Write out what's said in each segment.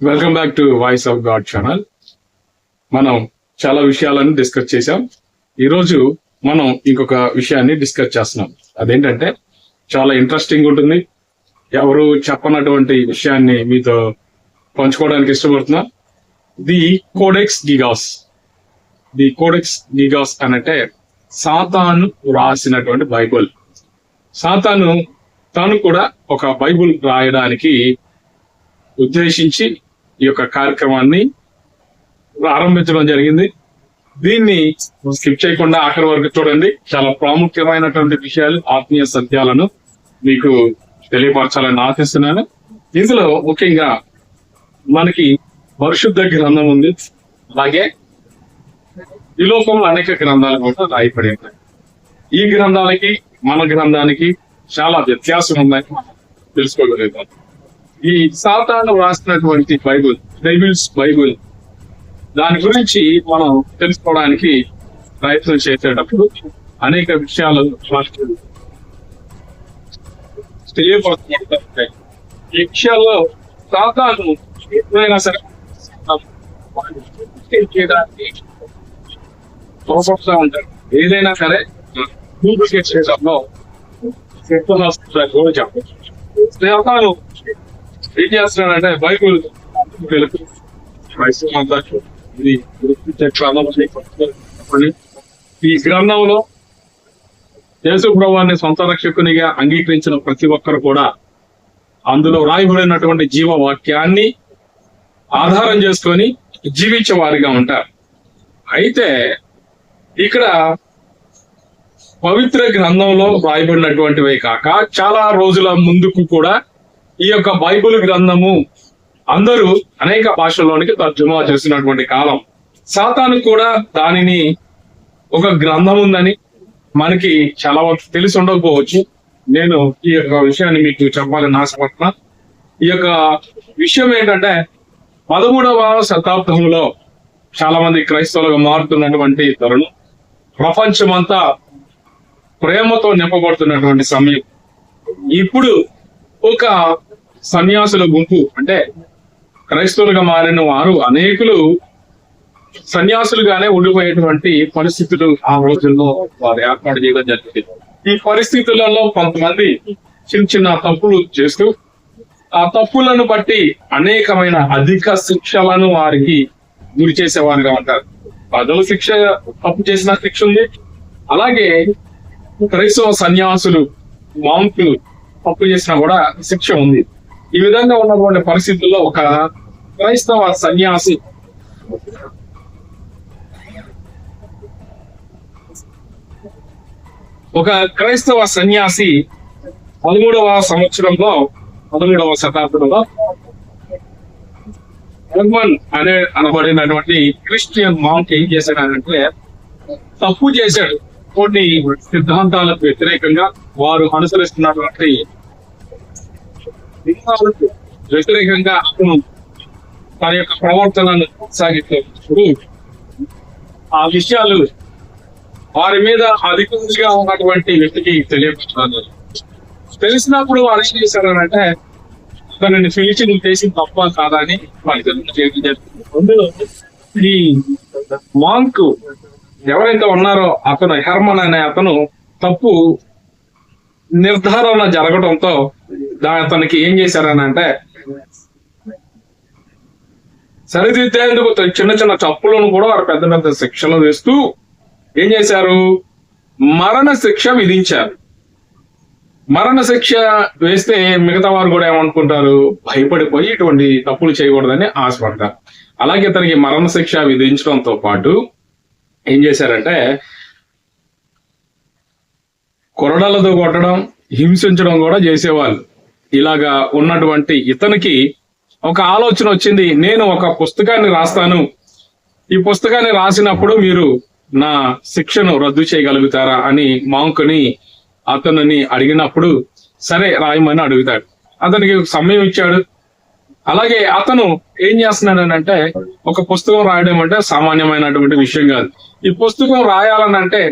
Welcome back to voice of God channel. మనం చాలా విషయాలను డిస్కస్ చేశాం. ఈరోజు మనం ఇంకొక విషయాన్ని డిస్కస్ చేస్తున్నాం. అదేంటంటే చాలా ఇంట్రెస్టింగ్ ఉంటుంది. ఎవరు చెప్పనటువంటి విషయాన్ని మీతో పంచుకోవడానికి ఇష్టపడుతున్నా. The Codex Gigas. The Codex Gigas అనంటే సాతాను రాసినటువంటి బైబుల్. సాతాను తాను కూడా ఒక బైబుల్ రాయడానికి ఉద్దేశించి ఈ యొక్క కార్యక్రమాన్ని ప్రారంభించడం జరిగింది. దీన్ని స్కిప్ చేయకుండా ఆఖరి వరకు చూడండి. చాలా ప్రాముఖ్యమైనటువంటి విషయాలు, ఆత్మీయ సత్యాలను మీకు తెలియపరచాలని ఆశిస్తున్నాను. ఇందులో ముఖ్యంగా మనకి పరిశుద్ధ గ్రంథం ఉంది. అలాగే ఈ లోకంలో అనేక గ్రంథాలు కూడా రాయబడి ఉన్నాయి. ఈ గ్రంథాలకి మన గ్రంథానికి చాలా వ్యత్యాసం ఉన్నాయి, తెలుసుకోగలుగుతాం. ఈ సాతాను రాసినటువంటి బైబుల్ దాని గురించి మనం తెలుసుకోవడానికి ప్రయత్నం చేసేటప్పుడు అనేక విషయాలు తెలియపడుతుంటాయి. ఈ విషయాల్లో సాతాను ఎప్పుడైనా సరే చేయడానికి ఉంటారు. ఏదైనా సరే చేయడంలో సాతాను ఏం చేస్తున్నాడంటే బైబుల్ ఈ గ్రంథంలో యేసు ప్రభువుని సొంత రక్షకునిగా అంగీకరించిన ప్రతి ఒక్కరు కూడా అందులో రాయబడినటువంటి జీవ వాక్యాన్ని ఆధారం చేసుకొని జీవించే వారిగా ఉంటారు. అయితే ఇక్కడ పవిత్ర గ్రంథంలో రాయబడినటువంటివే కాక చాలా రోజుల ముందుకు కూడా ఈ యొక్క బైబుల్ గ్రంథము అందరూ అనేక భాషల్లోనికి తర్జుమా చేసినటువంటి కాలం. సాతాను కూడా దానిని ఒక గ్రంథం ఉందని మనకి చాలా వరకు తెలిసి ఉండకపోవచ్చు. నేను ఈ యొక్క విషయాన్ని మీకు చెప్పాలని ఆశపడుతున్నా. ఈ యొక్క విషయం ఏంటంటే 13వ శతాబ్దంలో చాలా మంది క్రైస్తవులుగా మారుతున్నటువంటి తరుణం, ప్రపంచమంతా ప్రేమతో నింపబడుతున్నటువంటి సమయం. ఇప్పుడు ఒక సన్యాసుల గుంపు, అంటే క్రైస్తవులుగా మారిన వారు అనేకులు సన్యాసులుగానే ఉండిపోయేటువంటి పరిస్థితులు ఆ రోజుల్లో వారు ఏర్పాటు చేయడం జరిగింది. ఈ పరిస్థితులలో కొంతమంది చిన్న చిన్న తప్పులు చేస్తూ ఆ తప్పులను బట్టి అనేకమైన అధిక శిక్షలను వారికి గురి చేసేవారుగా ఉంటారు. పదవ శిక్ష, తప్పు చేసిన శిక్ష ఉంది. అలాగే క్రైస్తవ సన్యాసులు, మాంకులు తప్పు చేసినా కూడా శిక్ష ఉంది. ఈ విధంగా ఉన్నటువంటి పరిస్థితుల్లో ఒక క్రైస్తవ సన్యాసి ఒక క్రైస్తవ సన్యాసి 13వ సంవత్సరంలో 13వ శతాబ్దంలో అనబడినటువంటి క్రిస్టియన్ మాంక్ ఏం చేశాడంటే తప్పు చేశాడు. కొన్ని సిద్ధాంతాలకు వ్యతిరేకంగా వారు అనుసరిస్తున్నటువంటి వ్యతిరేకంగా అతను తన యొక్క ప్రవర్తనను కొనసాగించినప్పుడు ఆ విషయాలు వారి మీద అధికారిగా ఉన్నటువంటి వ్యక్తికి తెలియపరచాలి. తెలిసినప్పుడు వారు ఏం చేశారనంటే తనని పిలిచి నువ్వు చేసిన తప్ప కాదా అని వాళ్ళకి అందులో ఈ మాంక్ ఎవరైతే ఉన్నారో అతను హెర్మన్ అనే అతను తప్పు నిర్ధారణ జరగడంతో అతనికి ఏం చేశారనంటే సరిదిద్దేందుకు చిన్న చిన్న తప్పులను కూడా వారు పెద్ద పెద్ద శిక్షలు వేస్తూ ఏం చేశారు, మరణ శిక్ష విధించారు. మరణ శిక్ష వేస్తే మిగతా వారు కూడా ఏమనుకుంటారు, భయపడిపోయి ఇటువంటి తప్పులు చేయకూడదని ఆశపడతారు. అలాగే తనకి మరణ శిక్ష విధించడంతో పాటు ఏం చేశారంటే కొరడాలతో కొట్టడం, హింసించడం కూడా చేసేవాళ్ళు. ఇలాగా ఉన్నటువంటి ఇతనికి ఒక ఆలోచన వచ్చింది, నేను ఒక పుస్తకాన్ని రాస్తాను, ఈ పుస్తకాన్ని రాసినప్పుడు మీరు నా శిక్షను రద్దు చేయగలుగుతారా అని మాంకుని అతనిని అడిగినప్పుడు సరే రాయమని అడుగుతాడు. అతనికి సమయం ఇచ్చాడు. అలాగే అతను ఏం చేస్తున్నాడనంటే ఒక పుస్తకం రాయడం అంటే సామాన్యమైనటువంటి విషయం కాదు. ఈ పుస్తకం రాయాలనంటే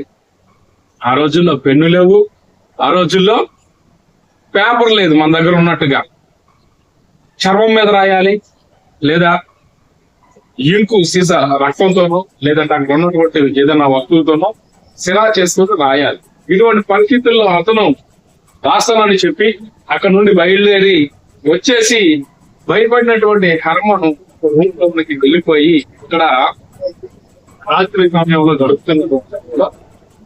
ఆ రోజుల్లో పెన్ను లేవు, ఆ రోజుల్లో పేపర్ లేదు మన దగ్గర ఉన్నట్టుగా. చర్మం మీద రాయాలి, లేదా ఇంకు సీస రక్తంతోనో లేదంటే అక్కడ ఉన్నటువంటి ఏదైనా వస్తువుతోనో సిరా చేసుకుని రాయాలి. ఇటువంటి పరిస్థితుల్లో అతను రాస్తానని చెప్పి అక్కడ నుండి బయలుదేరి వచ్చేసి భయపడినటువంటి హర్మను రూమ్లోకి వెళ్ళిపోయి ఇక్కడ రాత్రి సమయంలో గడుపుతున్న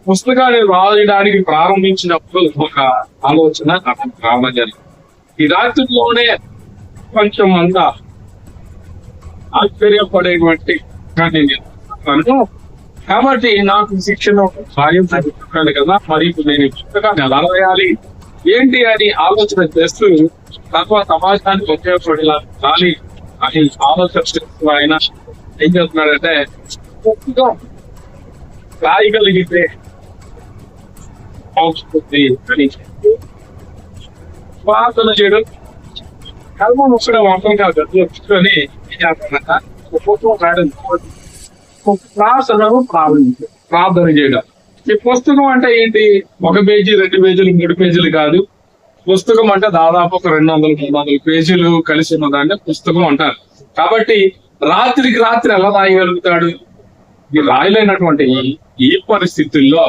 పుస్తకాన్ని రాయడానికి ప్రారంభించినప్పుడు ఒక ఆలోచన అతనికి రావడం జరిగింది. ఈ రాత్రిలోనే కొంచెం అంతా ఆశ్చర్యపడేటువంటి కాబట్టి నాకు శిక్షణ సాయం జరుగుతుంది కదా, మరి ఇప్పుడు నేను ఈ పుస్తకాన్ని ఎలా రాయాలి ఏంటి అని ఆలోచన చేస్తూ తక్కువ సమాజానికి ఉపయోగపడేలా కానీ అని ఆలోచన చేస్తూ ఆయన ఏం చేస్తున్నాడంటే పుస్తకం రాయగలిగితే అని ప్రార్థన చేయడం కర్మం ఒకడే వాకంగా గట్టుకొని ఏం చేస్తానంట పుస్తకం రాయడం ప్రార్థన చేయడం. ఈ పుస్తకం అంటే ఏంటి? 1 పేజీ 2 పేజీలు 3 పేజీలు కాదు. పుస్తకం అంటే దాదాపు ఒక 200-300 పేజీలు కలిసి ఉన్నదాన్ని పుస్తకం అంటారు. కాబట్టి రాత్రికి రాత్రి ఎలా రాయగలుగుతాడు? ఈ రాయలేనటువంటి ఈ పరిస్థితుల్లో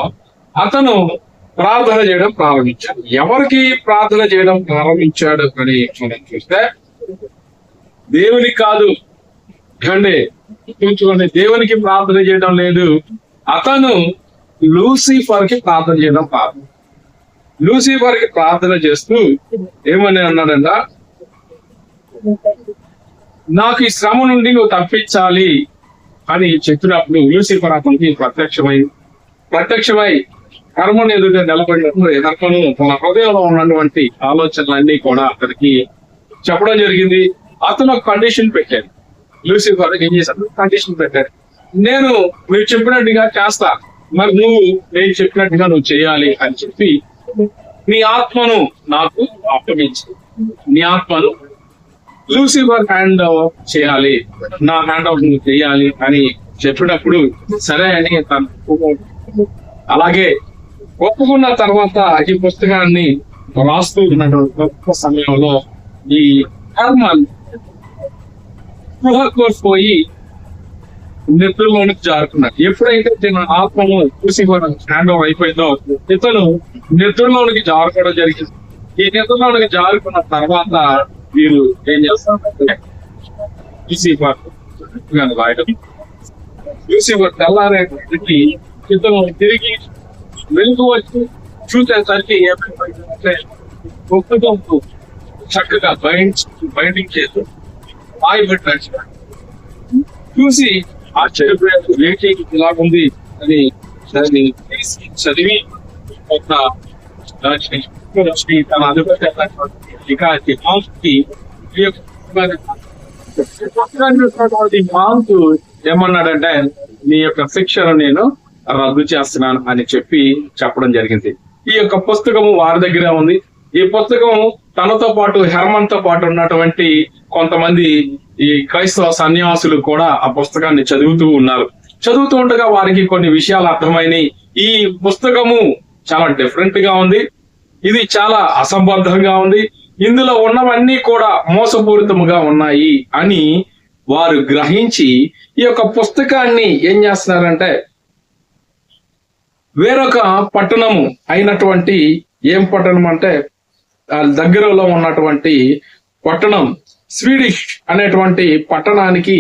అతను ప్రార్థన చేయడం ప్రారంభించాడు. ఎవరికి ప్రార్థన చేయడం ప్రారంభించాడు అని మనం చూస్తే దేవునికి కాదు అండి, చూసుకోండి, దేవునికి ప్రార్థన చేయడం లేదు. అతను లూసిఫర్ కి ప్రార్థన చేయడం ప్రారంభం. లూసిఫర్ కి ప్రార్థన చేస్తూ ఏమని అన్నాడంట, నాకు ఈ శ్రమ నుండి నువ్వు తప్పించాలి అని చెప్పినప్పుడు లూసిఫర్ అతనికి ప్రత్యక్షమై కర్మను ఎదుట నిలబడినప్పుడు ఎదర్కను తన హృదయంలో ఉన్నటువంటి ఆలోచనలన్నీ కూడా అతనికి చెప్పడం జరిగింది. అతను ఒక కండిషన్ పెట్టాడు. లూసిఫర్ ఏం చేశాడు? కండిషన్ పెట్టాడు, నేను మీరు చెప్పినట్టుగా చేస్తా, మరి నువ్వు నేను చెప్పినట్టుగా నువ్వు చేయాలి అని చెప్పి నీ ఆత్మను నాకు అప్పగించు, నీ ఆత్మను లూసిఫర్ హ్యాండ్ ఓవర్ చేయాలి, నా హ్యాండ్ ఓవర్ నువ్వు చేయాలి అని చెప్పినప్పుడు సరే అని తను అలాగే ఒప్పుకున్న తర్వాత ఈ పుస్తకాన్ని రాస్తూ ఉన్నటువంటి గొప్ప సమయంలో ఈ హర్మన్ పోయి నిద్రలోనికి జారుకున్నాడు. ఎప్పుడైతే తన ఆత్మను చూసి హ్యాండ్ ఓవర్ అయిపోయిందో ఇతను నిద్రలోనికి జారుకోవడం జరిగింది. ఈ నిద్రలోనికి జారుకున్న తర్వాత వీరు ఏం చేస్తారంటే లూసిఫర్ తెల్లారేటికి ఇతను తిరిగి వెనుక వచ్చి చూసేసరికి ఏమైపోయిందంటే పుస్తకంతో చక్కగా బైండింగ్ చేసి ఆగిపెట్టాడు. చూసి ఆశ్చర్యపోయాడు, ఏంటి ఇలా ఉంది అని దాన్ని తీసి చదివి ఒక తన అధిపతి మాంతు ఏమన్నాడంటే నీ యొక్క శిక్షను నేను రద్దు చేస్తున్నాను అని చెప్పడం జరిగింది. ఈ యొక్క పుస్తకము వారి దగ్గరే ఉంది. ఈ పుస్తకం తనతో పాటు హెర్మన్ తో పాటు ఉన్నటువంటి కొంతమంది ఈ క్రైస్తవ సన్యాసులు కూడా ఆ పుస్తకాన్ని చదువుతూ ఉన్నారు. చదువుతూ ఉండగా వారికి కొన్ని విషయాలు అర్థమైనాయి. ఈ పుస్తకము చాలా డిఫరెంట్ గా ఉంది, ఇది చాలా అసంబద్ధంగా ఉంది, ఇందులో ఉన్నవన్నీ కూడా మోసపూరితముగా ఉన్నాయి అని వారు గ్రహించి ఈ యొక్క పుస్తకాన్ని ఏం చేస్తున్నారంటే వేరొక పట్టణము అయినటువంటి ఏం పట్టణం అంటే దగ్గరలో ఉన్నటువంటి పట్టణం స్వీడిష్ అనేటువంటి పట్టణానికి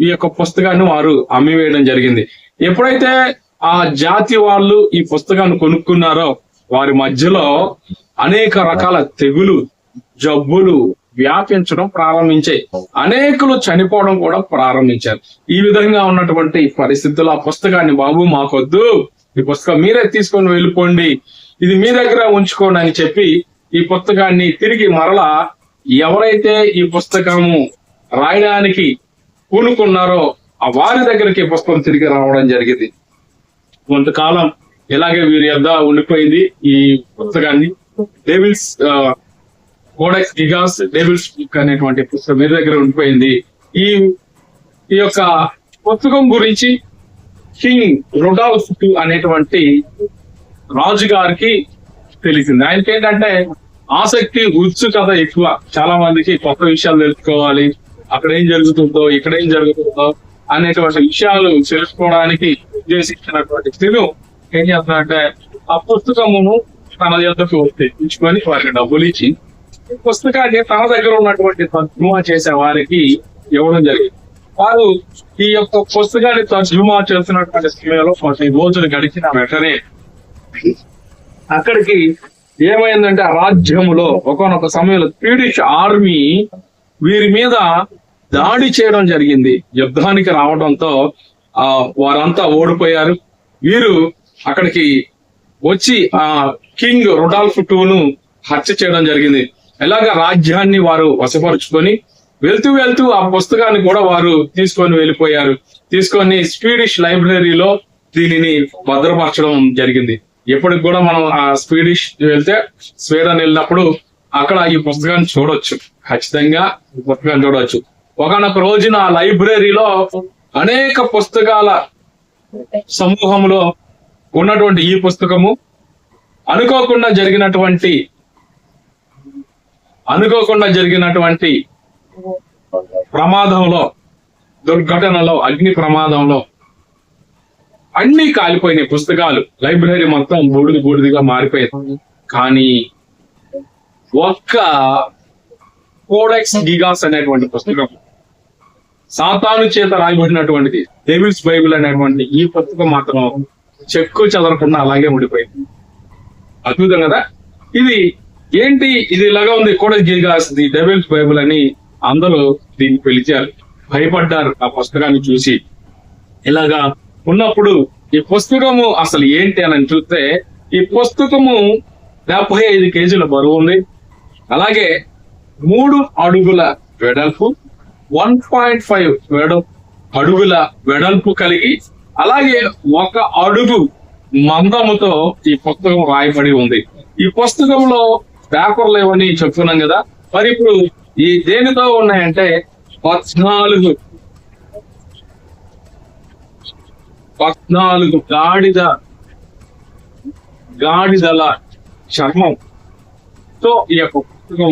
ఈ యొక్క పుస్తకాన్ని వారు అమ్మివేయడం జరిగింది. ఎప్పుడైతే ఆ జాతి వాళ్ళు ఈ పుస్తకాన్ని కొనుక్కున్నారో వారి మధ్యలో అనేక రకాల తెగులు జబ్బులు వ్యాపించడం ప్రారంభించాయి. అనేకులు చనిపోవడం కూడా ప్రారంభించారు. ఈ విధంగా ఉన్నటువంటి పరిస్థితుల్లో ఆ పుస్తకాన్ని బాబు మాకొద్దు, ఈ పుస్తకం మీరే తీసుకొని వెళ్ళిపోండి, ఇది మీ దగ్గర ఉంచుకోండి అని చెప్పి ఈ పుస్తకాన్ని తిరిగి మరలా ఎవరైతే ఈ పుస్తకము రాయడానికి పూనుకున్నారో ఆ వారి దగ్గరికి పుస్తకం తిరిగి రావడం జరిగింది. కొంతకాలం ఇలాగే వీరి యొద్ద ఉండిపోయింది. ఈ పుస్తకాన్ని devil's codex Gigas devil's book అనేటువంటి పుస్తకం వీరి దగ్గర ఉండిపోయింది. ఈ యొక్క పుస్తకం గురించి కింగ్ రొడాల్ఫ్ అనేటువంటి రాజు గారికి తెలిసింది. ఆయనకి ఏంటంటే ఆసక్తి ఉత్సుకత ఎక్కువ. చాలా మందికి కొత్త విషయాలు తెలుసుకోవాలి, అక్కడ ఏం జరుగుతుందో ఇక్కడ ఏం జరుగుతుందో అనేటువంటి విషయాలు తెలుసుకోవడానికి ఉద్దేశించినటువంటి తిను ఏం చేస్తున్నాడంటే ఆ పుస్తకమును తన యొద్దకు తెప్పించుకొని వారికి డబ్బులు ఇచ్చి ఈ పుస్తకాన్ని తన దగ్గర ఉన్నటువంటి తర్జుమా చేసే వారికి ఇవ్వడం జరిగింది. వారు ఈ యొక్క పుస్తకాన్ని తర్జుమా చేస్తున్నటువంటి సమయంలో 10 రోజులు గడిచిన వెంటనే అక్కడికి ఏమైందంటే ఆ రాజ్యములో ఒకనొక సమయంలో స్వీడిష్ ఆర్మీ వీరి మీద దాడి చేయడం జరిగింది. యుద్ధానికి రావడంతో వారంతా ఓడిపోయారు. వీరు అక్కడికి వచ్చి ఆ కింగ్ రొడాల్ఫ్ టూను హత్య చేయడం జరిగింది. ఎలాగ రాజ్యాన్ని వారు వశపరుచుకొని వెళ్తూ ఆ పుస్తకాన్ని కూడా వారు తీసుకొని వెళ్ళిపోయారు. తీసుకొని స్వీడిష్ లైబ్రరీలో దీనిని భద్రపరచడం జరిగింది. ఎప్పటికి కూడా మనం ఆ స్వీడన్ వెళ్ళినప్పుడు అక్కడ ఈ పుస్తకాన్ని చూడొచ్చు, ఖచ్చితంగా ఈ పుస్తకాన్ని చూడవచ్చు. ఒకనొక రోజున ఆ లైబ్రరీలో అనేక పుస్తకాల సమూహంలో ఉన్నటువంటి ఈ పుస్తకము అనుకోకుండా జరిగినటువంటి ప్రమాదంలో, దుర్ఘటనలో, అగ్ని ప్రమాదంలో అన్ని కాలిపోయినాయి. పుస్తకాలు లైబ్రరీ మొత్తం బూడిదిగా మారిపోయింది. కానీ ఒక్క కోడెక్స్ గిగాస్ అనేటువంటి పుస్తకం, సాతాను చేత రాయబడినటువంటిది డెవిల్స్ బైబిల్ అనేటువంటి ఈ పుస్తకం మాత్రం చెక్కు చెదరకుండా అలాగే ఉండిపోయింది. అద్భుతం కదా. ఇది ఏంటి, ఇది ఇలాగా ఉంది, Codex Gigas the Devil's Bible అని అందరూ దీన్ని పిలిచారు. భయపడ్డారు ఆ పుస్తకాన్ని చూసి. ఇలాగా ఉన్నప్పుడు ఈ పుస్తకము అసలు ఏంటి అని చూస్తే ఈ పుస్తకము 75 కేజీల బరువు ఉంది. అలాగే 3 అడుగుల వెడల్పు, 1.5 అడుగుల వెడల్పు కలిగి, అలాగే 1 అడుగు మందముతో ఈ పుస్తకం రాయబడి ఉంది. ఈ పుస్తకంలో పేపర్లు ఏమని చెప్తున్నాం కదా, మరి ఇప్పుడు ఈ దేనితో ఉన్నాయంటే 14 గాడిదల చర్మంతో ఈ యొక్క పుస్తకం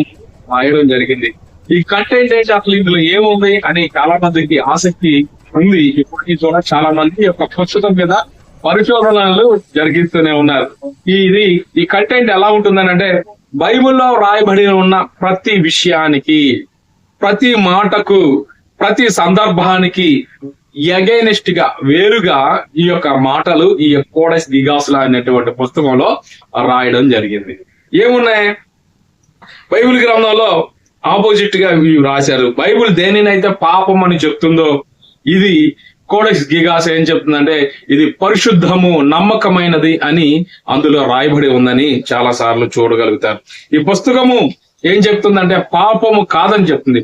రాయడం జరిగింది. ఈ కంటెంట్ ఏంటి, అసలు ఇందులో ఏముంది అని చాలా మందికి ఆసక్తి ఉంది. ఇప్పటికీ కూడా చాలా మంది ఈ యొక్క పుస్తకం మీద పరిశోధనలు జరిగిస్తూనే ఉన్నారు. ఈ కంటెంట్ ఎలా ఉంటుందని అంటే, బైబిల్లో రాయబడి ఉన్న ప్రతి విషయానికి, ప్రతి మాటకు, ప్రతి సందర్భానికి ఎగైనెస్ట్ గా వేరుగా ఈ యొక్క మాటలు ఈ కోడెక్స్ గిగాస్ అనేటువంటి పుస్తకంలో రాయడం జరిగింది. ఏమున్నాయి, బైబిల్ గ్రంథంలో ఆపోజిట్ గా ఇవి రాశారు. బైబిల్ దేనినైతే పాపం అని చెప్తుందో ఇది కోడెక్స్ గిగాస్ ఏం చెప్తుందంటే ఇది పరిశుద్ధము, నమ్మకమైనది అని అందులో రాయబడి ఉందని చాలా సార్లు చూడగలుగుతారు. ఈ పుస్తకము ఏం చెప్తుందంటే పాపము కాదని చెప్తుంది.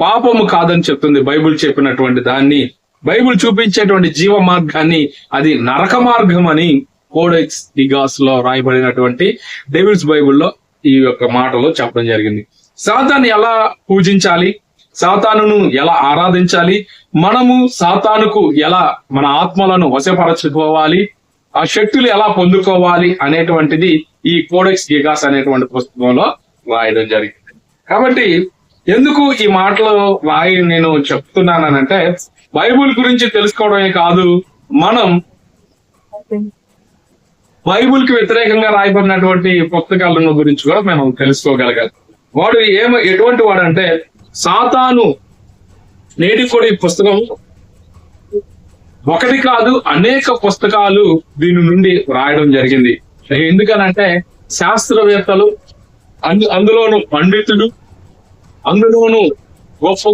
పాపము కాదని చెప్తుంది బైబిల్ చెప్పినటువంటి దాన్ని. బైబిల్ చూపించేటువంటి జీవ మార్గాన్ని అది నరక మార్గం అని కోడెక్స్ గిగాస్ లో రాయబడినటువంటి డెవిల్స్ బైబిల్లో ఈ యొక్క మాటలో చెప్పడం జరిగింది. సాతాను ఎలా పూజించాలి, సాతానును ఎలా ఆరాధించాలి, మనము సాతానుకు ఎలా మన ఆత్మలను వశపరచుకోవాలి, ఆ శక్తులు ఎలా పొందుకోవాలి అనేటువంటిది ఈ కోడెక్స్ గిగాస్ అనేటువంటి పుస్తకంలో రాయడం జరిగింది. కాబట్టి ఎందుకు ఈ మాటలు నేను చెప్తున్నానంటే, బైబిల్ గురించి తెలుసుకోవడమే కాదు, మనం బైబిల్ కి వ్యతిరేకంగా రాయబడినటువంటి పుస్తకాలను గురించి కూడా మనం తెలుసుకోగలగాలి. వాడు ఎటువంటి వాడంటే సాతాను. నేటి కూడా ఈ పుస్తకం ఒకటి కాదు, అనేక పుస్తకాలు దీని నుండి రాయడం జరిగింది. ఎందుకనంటే శాస్త్రవేత్తలు, అందులోను పండితులు, అందులోను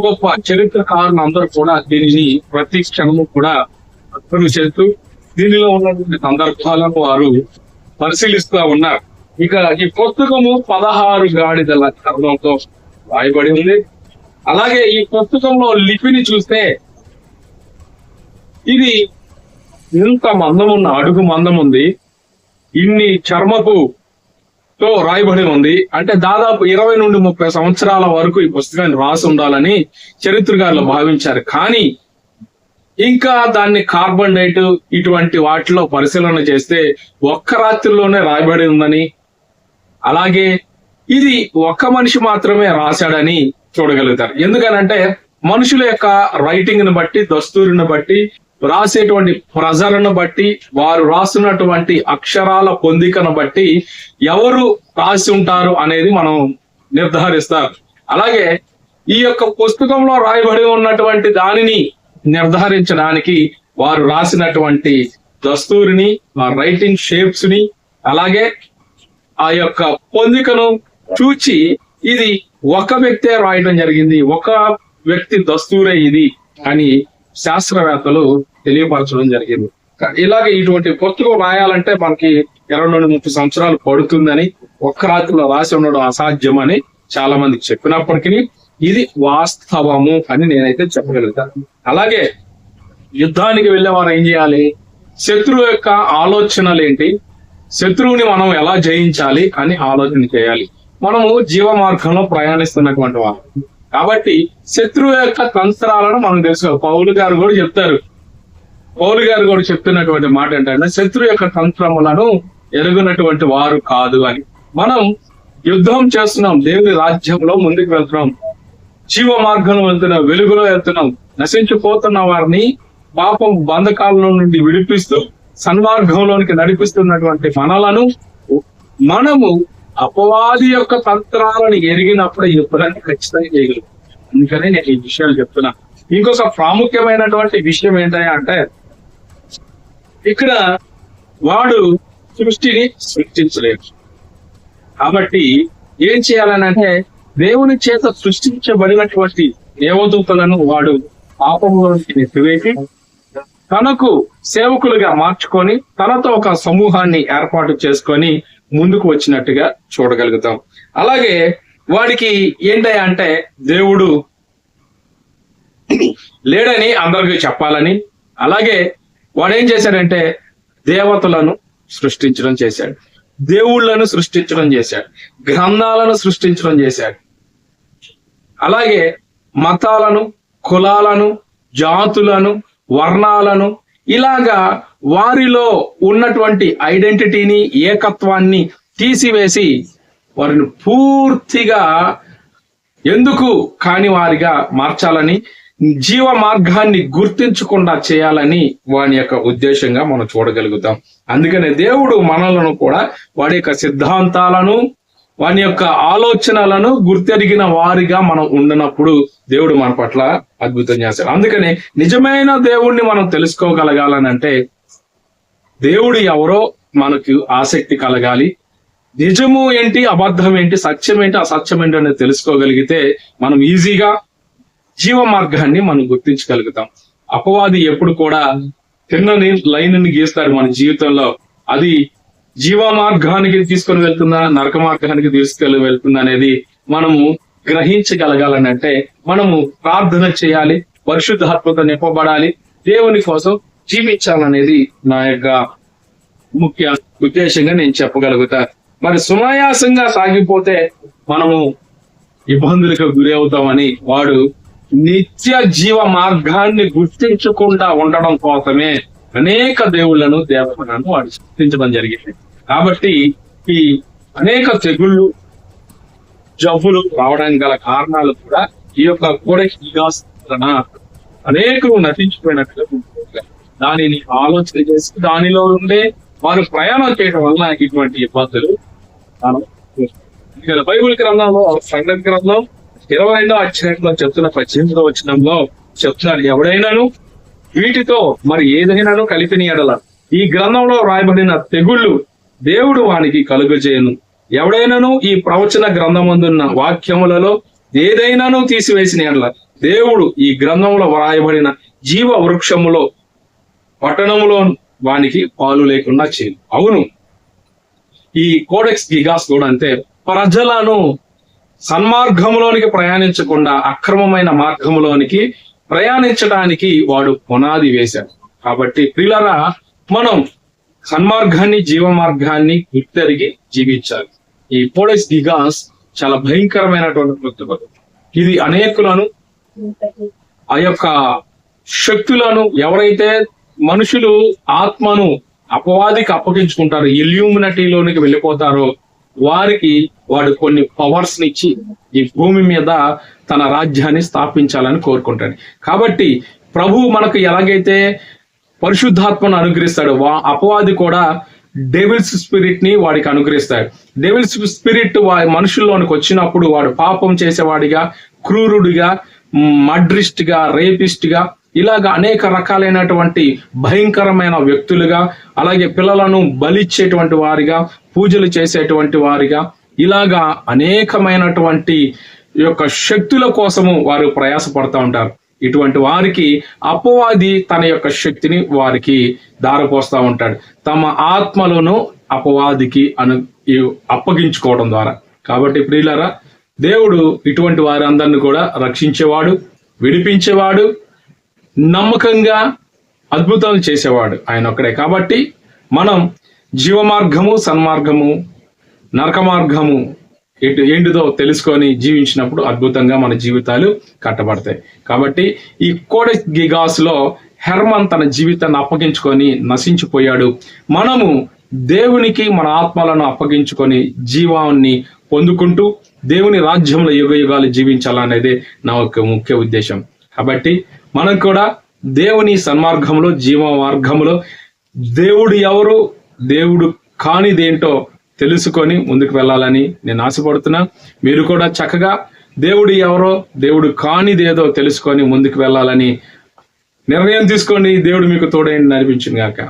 గొప్ప చరిత్రకారులు అందరూ కూడా దీనిని ప్రతి క్షణము కూడా అర్థం చేస్తూ దీనిలో ఉన్నటువంటి సందర్భాలను వారు పరిశీలిస్తూ ఉన్నారు. ఇక ఈ పుస్తకము 16 గాడిదల చర్మంతో రాయబడి ఉంది. అలాగే ఈ పుస్తకంలో లిపిని చూస్తే ఇది ఇంత అడుగు మందం ఉంది, ఇన్ని చర్మపుతో రాయబడి ఉంది. అంటే దాదాపు 20 నుండి 30 సంవత్సరాల వరకు ఈ పుస్తకాన్ని రాసి ఉండాలని చరిత్రకారులు భావించారు. కానీ ఇంకా దాన్ని కార్బన్ డేట్ ఇటువంటి వాటిలో పరిశీలన చేస్తే ఒక్క రాత్రిలోనే రాయబడి ఉందని, అలాగే ఇది ఒక్క మనిషి మాత్రమే రాశాడని చూడగలుగుతారు. ఎందుకనంటే మనుషుల యొక్క రైటింగ్ ని బట్టి, దస్తూరిని బట్టి, రాసేటువంటి ప్రజలను బట్టి, వారు రాస్తున్నటువంటి అక్షరాల పొందికను బట్టి ఎవరు రాసి ఉంటారు అనేది మనం నిర్ధారిస్తారు. అలాగే ఈ యొక్క పుస్తకంలో రాయబడి ఉన్నటువంటి దానిని నిర్ధారించడానికి వారు రాసినటువంటి దస్తూరిని, ఆ రైటింగ్ షేప్స్ ని, అలాగే ఆ యొక్క పొందికను చూచి ఇది ఒక వ్యక్తే రాయడం జరిగింది, ఒక వ్యక్తి దస్తూరే ఇది అని శాస్త్రవేత్తలు తెలియపరచడం జరిగింది. ఇలాగే ఇటువంటి పుస్తకం రాయాలంటే మనకి 20-30 సంవత్సరాలు పడుతుందని, ఒక్క రాత్రిలో రాసి ఉండడం అసాధ్యం అని చాలా మందికి చెప్పినప్పటికీ ఇది వాస్తవము అని నేనైతే చెప్పగలుగుతాను. అలాగే యుద్ధానికి వెళ్ళే వారు ఏం చేయాలి, శత్రువు యొక్క ఆలోచనలు ఏంటి, శత్రువుని మనం ఎలా జయించాలి అని ఆలోచన చేయాలి. మనము జీవ మార్గంలో ప్రయాణిస్తున్నటువంటి వారు కాబట్టి శత్రువు యొక్క తంత్రాలను మనం తెలుసుకోవాలి. పౌలు గారు కూడా చెప్తున్నటువంటి మాట ఏంటంటే శత్రువు యొక్క తంత్రములను ఎరుగునటువంటి వారు కాదు అని. మనం యుద్ధం చేస్తున్నాం, దేవుని రాజ్యంలో ముందుకు వెళ్తున్నాం, జీవ మార్గంలో వెళ్తున్నాం, వెలుగులో వెళ్తున్నాం. నశించిపోతున్న వారిని పాపం బంధకాల నుండి విడిపిస్తూ సన్మార్గంలోనికి నడిపిస్తున్నటువంటి మనము అపవాది యొక్క తంత్రాలను ఎరిగినప్పుడు ఎప్పుడైనా ఖచ్చితంగా చేయగలం. అందుకనే నేను ఈ విషయాలు చెప్తున్నా. ఇంకొక ప్రాముఖ్యమైనటువంటి విషయం ఏంటంటే ఇక్కడ వాడు సృష్టిని సృష్టించలేడు. కాబట్టి ఏం చేయాలనంటే దేవుని చేత సృష్టించబడినటువంటి దేవదూతలను వాడు పాపంలోకి నెట్టివేసి తనకు సేవకులుగా మార్చుకొని తనతో ఒక సమూహాన్ని ఏర్పాటు చేసుకొని ముందుకు వచ్చినట్టుగా చూడగలుగుతాం. అలాగే వాడికి ఏంటంటే దేవుడు లేడని అందరికీ చెప్పాలని, అలాగే వాడు ఏం చేశాడంటే దేవతలను సృష్టించడం చేశాడు, దేవుళ్లను సృష్టించడం చేశాడు, గ్రంథాలను సృష్టించడం చేశాడు. అలాగే మతాలను, కులాలను, జాతులను, వర్ణాలను, ఇలాగా వారిలో ఉన్నటువంటి ఐడెంటిటీని, ఏకత్వాన్ని తీసివేసి వారిని పూర్తిగా ఎందుకు కాని వారిగా మార్చాలని, జీవ మార్గాన్ని గుర్తించకుండా చేయాలని వాని యొక్క ఉద్దేశంగా మనం చూడగలుగుతాం. అందుకనే దేవుడు మనలను కూడా వాడి యొక్క సిద్ధాంతాలను, వాని యొక్క ఆలోచనలను గుర్తెరిగిన వారిగా మనం ఉండనప్పుడు దేవుడు మన పట్ల అద్భుతం చేస్తాడు. అందుకని నిజమైన దేవుణ్ణి మనం తెలుసుకోగలగాలనంటే దేవుడు ఎవరో మనకు ఆసక్తి కలగాలి. నిజము ఏంటి, అబద్ధం ఏంటి, సత్యం ఏంటి, అసత్యం ఏంటి అనేది తెలుసుకోగలిగితే మనం ఈజీగా జీవ మార్గాన్ని మనం గుర్తించగలుగుతాం. అపవాది ఎప్పుడు కూడా తిన్నని లైన్ గీస్తాడు మన జీవితంలో, అది జీవ మార్గానికి తీసుకొని వెళ్తుందా, నరక మార్గానికి తీసుకెళ్ళి వెళ్తుందా అనేది మనము గ్రహించగలగాలని అంటే మనము ప్రార్థన చేయాలి, పరిశుద్ధాత్మతో నింపబడాలి, దేవుని కోసం జీవించాలనేది నా యొక్క ముఖ్య ఉద్దేశంగా నేను చెప్పగలుగుతా. మరి సునాయాసంగా సాగిపోతే మనము ఇబ్బందులకు గురి అవుతామని వాడు నిత్య జీవ మార్గాన్ని గుర్తించకుండా ఉండడం కోసమే అనేక దేవుళ్లను, దేవతలను వాడు సృష్టించడం జరిగింది. కాబట్టి ఈ అనేక తెగుళ్ళు, జబ్బులు రావడానికి గల కారణాలు కూడా ఈ యొక్క కోడెక్స్ గిగాస్ అనేకులు నటించిపోయినట్టుగా దానిని ఆలోచన చేసి దానిలో ఉండే వారు ప్రయాణం చేయడం వల్ల ఇటువంటి ఇబ్బందులు మనం చూస్తాం. బైబిల్ గ్రంథంలో, సంగతి గ్రంథం 22వ అధ్యాయంలో చెప్తున్న 18వ వచనంలో చెప్తున్నారు, ఎవడైనాను వీటితో మరి ఏదైనాను కలిపిన ఎడల ఈ గ్రంథంలో రాయబడిన తెగుళ్ళు దేవుడు వానికి కలుగజేయను. ఎవడైనాను ఈ ప్రవచన గ్రంథమందున్న వాక్యములలో ఏదైనాను తీసివేసిన ఎడల దేవుడు ఈ గ్రంథంలో వ్రాయబడిన జీవ వృక్షములో పట్టణములో వానికి పాలు లేకుండా చేయను. అవును, ఈ కోడెక్స్ గిగాస్ కూడా అంతే. ప్రజలను సన్మార్గంలోనికి ప్రయాణించకుండా అక్రమమైన మార్గంలోనికి ప్రయాణించడానికి వాడు పునాది వేశాడు. కాబట్టి ప్రియులారా, మనం సన్మార్గాన్ని, జీవ మార్గాన్ని గుర్తెరిగి జీవించాలి. ఈ కోడెక్స్ గిగాస్ చాలా భయంకరమైనటువంటి పుస్తకం. ఇది అనేకులను, ఆ యొక్క శక్తులను, ఎవరైతే మనుషులు ఆత్మను అపవాదికి అప్పగించుకుంటారో, ఇల్యూమినటీలోనికి వెళ్ళిపోతారో వారికి వాడు కొన్ని పవర్స్ నిచ్చి ఈ భూమి మీద తన రాజ్యాన్ని స్థాపించాలని కోరుకుంటాడు. కాబట్టి ప్రభువు మనకు ఎలాగైతే పరిశుద్ధాత్మను అనుగ్రహిస్తాడు, అపవాది కూడా డెవిల్స్ స్పిరిట్ ని వాడికి అనుగ్రహిస్తాడు. డెవిల్స్ స్పిరిట్ మనుషుల్లోనికి వచ్చినప్పుడు వాడు పాపం చేసేవాడిగా, క్రూరుడిగా, మడ్రిస్ట్ గా, రేపిస్ట్ గా, ఇలాగా అనేక రకాలైనటువంటి భయంకరమైన వ్యక్తులుగా, అలాగే పిల్లలను బలిచ్చేటువంటి వారిగా, పూజలు చేసేటువంటి వారిగా, ఇలాగా అనేకమైనటువంటి యొక్క శక్తుల కోసము వారు ప్రయాసపడుతూ ఉంటారు. ఇటువంటి వారికి అపవాది తన యొక్క శక్తిని వారికి దారపోస్తూ ఉంటాడు, తమ ఆత్మలను అపవాదికి అప్పగించుకోవడం ద్వారా. కాబట్టి ప్రియులారా, దేవుడు ఇటువంటి వారందరిని కూడా రక్షించేవాడు, విడిపించేవాడు, నమ్మకంగా అద్భుతాలు చేసేవాడు ఆయన ఒక్కడే. కాబట్టి మనం జీవమార్గము, సన్మార్గము, నరక మార్గము ఏంటిదో తెలుసుకొని జీవించినప్పుడు అద్భుతంగా మన జీవితాలు కట్టబడతాయి. కాబట్టి ఈ కోడెస్ గిగాస్ లో హెర్మన్ తన జీవితాన్ని అప్పగించుకొని నశించిపోయాడు. మనము దేవునికి మన ఆత్మలను అప్పగించుకొని జీవాన్ని పొందుకుంటూ దేవుని రాజ్యంలో యుగ యుగాలు జీవించాలనేదే నా యొక్క ముఖ్య ఉద్దేశం. కాబట్టి మనం కూడా దేవుని సన్మార్గంలో, జీవ మార్గంలో దేవుడు ఎవరు, దేవుడు కానిదేంటో తెలుసుకొని ముందుకు వెళ్ళాలని నేను ఆశపడుతున్నా. మీరు కూడా చక్కగా దేవుడు ఎవరో, దేవుడు కానిదేదో తెలుసుకొని ముందుకు వెళ్ళాలని నిర్ణయం తీసుకోండి. దేవుడు మీకు తోడైంది నడిపించును గాక.